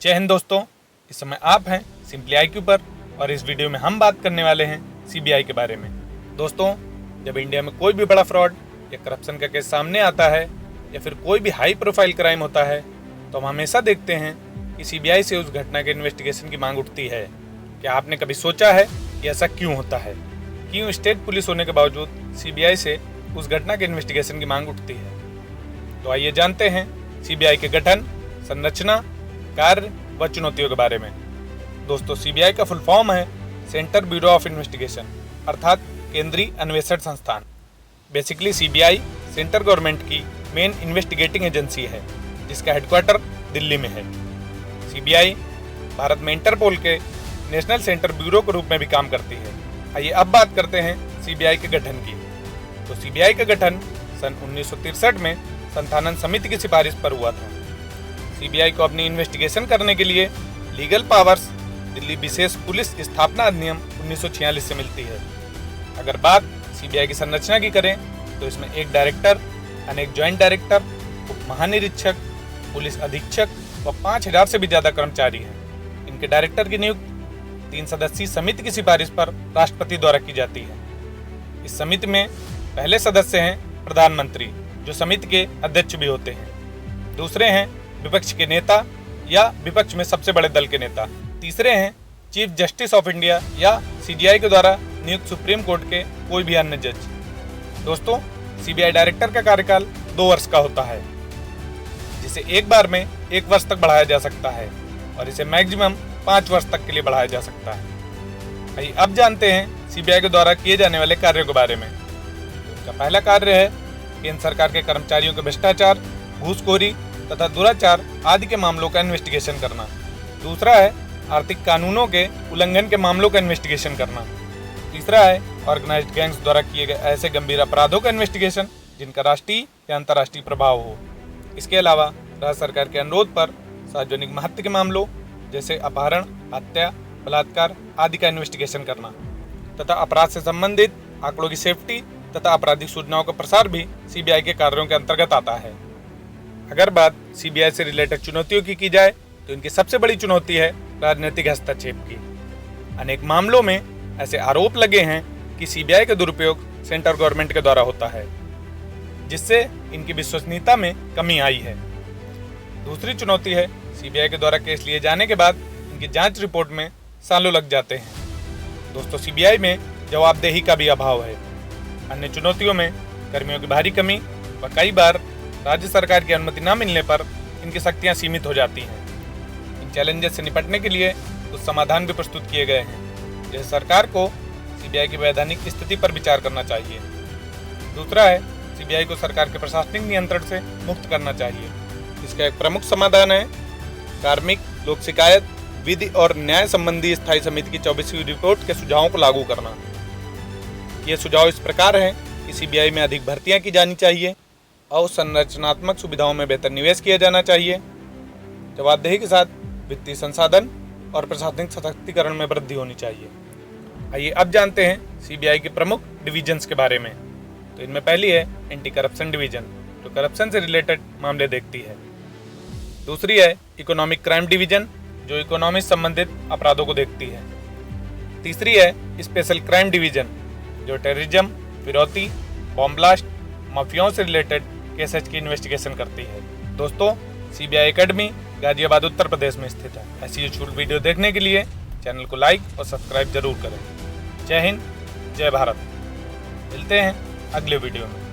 जय हिंद दोस्तों, इस समय आप हैं सिंपली IQ पर और इस वीडियो में हम बात करने वाले हैं CBI के बारे में। दोस्तों, जब इंडिया में कोई भी बड़ा फ्रॉड या करप्शन का केस सामने आता है या फिर कोई भी हाई प्रोफाइल क्राइम होता है तो हम हमेशा देखते हैं कि CBI से उस घटना के इन्वेस्टिगेशन की मांग उठती है। क्या आपने कभी सोचा है कि ऐसा क्यों होता है? क्यों स्टेट पुलिस होने के बावजूद CBI से उस घटना के इन्वेस्टिगेशन की मांग उठती है? तो आइए जानते हैं CBI के गठन, संरचना, कार्य व चुनौतियों के बारे में। दोस्तों, CBI का फुल फॉर्म है सेंटर ब्यूरो ऑफ इन्वेस्टिगेशन, अर्थात केंद्रीय अन्वेषण संस्थान। बेसिकली CBI सेंटर गवर्नमेंट की मेन इन्वेस्टिगेटिंग एजेंसी है जिसका हेडक्वार्टर दिल्ली में है। CBI भारत में इंटरपोल के नेशनल सेंटर ब्यूरो के रूप में भी काम करती है। आइए अब बात करते हैं CBI के गठन की। तो CBI का गठन सन 1963 में संथानन समिति की सिफारिश पर हुआ था। CBI को अपनी इन्वेस्टिगेशन करने के लिए लीगल पावर्स दिल्ली विशेष पुलिस स्थापना अधिनियम 1946 से मिलती है। अगर बात CBI की संरचना की करें तो इसमें एक डायरेक्टर, अनेक ज्वाइंट डायरेक्टर, उप महानिरीक्षक, पुलिस अधीक्षक व 5000 से भी ज़्यादा कर्मचारी हैं। इनके डायरेक्टर की नियुक्ति 3 सदस्यीय समिति की सिफारिश पर राष्ट्रपति द्वारा की जाती है। इस समिति में पहले सदस्य हैं प्रधानमंत्री, जो समिति के अध्यक्ष भी होते हैं। दूसरे हैं विपक्ष के नेता या विपक्ष में सबसे बड़े दल के नेता। तीसरे हैं चीफ जस्टिस ऑफ इंडिया या CJI के द्वारा नियुक्त सुप्रीम कोर्ट के कोई भी अन्य जज। दोस्तों, CBI डायरेक्टर का कार्यकाल 2 वर्ष का होता है, जिसे एक बार में 1 वर्ष तक बढ़ाया जा सकता है और इसे मैक्सिमम 5 वर्ष तक के लिए बढ़ाया जा सकता है। आइए अब जानते हैं CBI के द्वारा किए जाने वाले कार्यों के बारे में। इसका पहला कार्य है केंद्र सरकार के कर्मचारियों के भ्रष्टाचार, घूसखोरी तथा दुराचार आदि के मामलों का इन्वेस्टिगेशन करना। दूसरा है आर्थिक कानूनों के उल्लंघन के मामलों का इन्वेस्टिगेशन करना। तीसरा है ऑर्गेनाइज्ड गैंग्स द्वारा किए गए ऐसे गंभीर अपराधों का इन्वेस्टिगेशन जिनका राष्ट्रीय या अंतर्राष्ट्रीय प्रभाव हो। इसके अलावा राज्य सरकार के अनुरोध पर सार्वजनिक महत्व के मामलों जैसे अपहरण, हत्या, बलात्कार आदि का इन्वेस्टिगेशन करना तथा अपराध से संबंधित आंकड़ों की सेफ्टी तथा आपराधिक सूचनाओं का प्रसार भी CBI के कार्यों के अंतर्गत आता है। अगर बात CBI से रिलेटेड चुनौतियों की जाए तो इनकी सबसे बड़ी चुनौती है राजनीतिक हस्तक्षेप की। अनेक मामलों में ऐसे आरोप लगे हैं कि CBI का दुरुपयोग सेंट्रल गवर्नमेंट के द्वारा होता है, जिससे इनकी विश्वसनीयता में कमी आई है। दूसरी चुनौती है CBI के द्वारा केस लिए जाने के बाद इनकी जांच रिपोर्ट में सालों लग जाते हैं। दोस्तों, CBI में जवाबदेही का भी अभाव है। अन्य चुनौतियों में कर्मियों की भारी कमी व कई बार राज्य सरकार की अनुमति न मिलने पर इनकी शक्तियां सीमित हो जाती हैं। इन चैलेंजेस से निपटने के लिए कुछ समाधान भी प्रस्तुत किए गए हैं, जैसे सरकार को CBI की वैधानिक स्थिति पर विचार करना चाहिए। दूसरा है CBI को सरकार के प्रशासनिक नियंत्रण से मुक्त करना चाहिए। इसका एक प्रमुख समाधान है कार्मिक, लोक शिकायत, विधि और न्याय संबंधी स्थायी समिति की 24वीं रिपोर्ट के सुझावों को लागू करना। ये सुझाव इस प्रकार हैं कि CBI में अधिक भर्तियां की जानी चाहिए और संरचनात्मक सुविधाओं में बेहतर निवेश किया जाना चाहिए। जवाबदेही के साथ वित्तीय संसाधन और प्रशासनिक सशक्तिकरण में वृद्धि होनी चाहिए। आइए अब जानते हैं CBI के प्रमुख डिविजन्स के बारे में। तो इनमें पहली है एंटी करप्शन डिवीजन, जो करप्शन से रिलेटेड मामले देखती है। दूसरी है इकोनॉमिक क्राइम डिवीजन, जो इकोनॉमी से संबंधित अपराधों को देखती है। तीसरी है स्पेशल क्राइम डिवीजन, जो टेररिज्म, फिरौती, बॉम्ब ब्लास्ट, माफियाओं से रिलेटेड केसेस की इन्वेस्टिगेशन करती है। दोस्तों, CBI एकेडमी गाजियाबाद उत्तर प्रदेश में स्थित है। ऐसी यूजफुल वीडियो देखने के लिए चैनल को लाइक और सब्सक्राइब जरूर करें। जय हिंद, जय भारत। मिलते हैं अगले वीडियो में।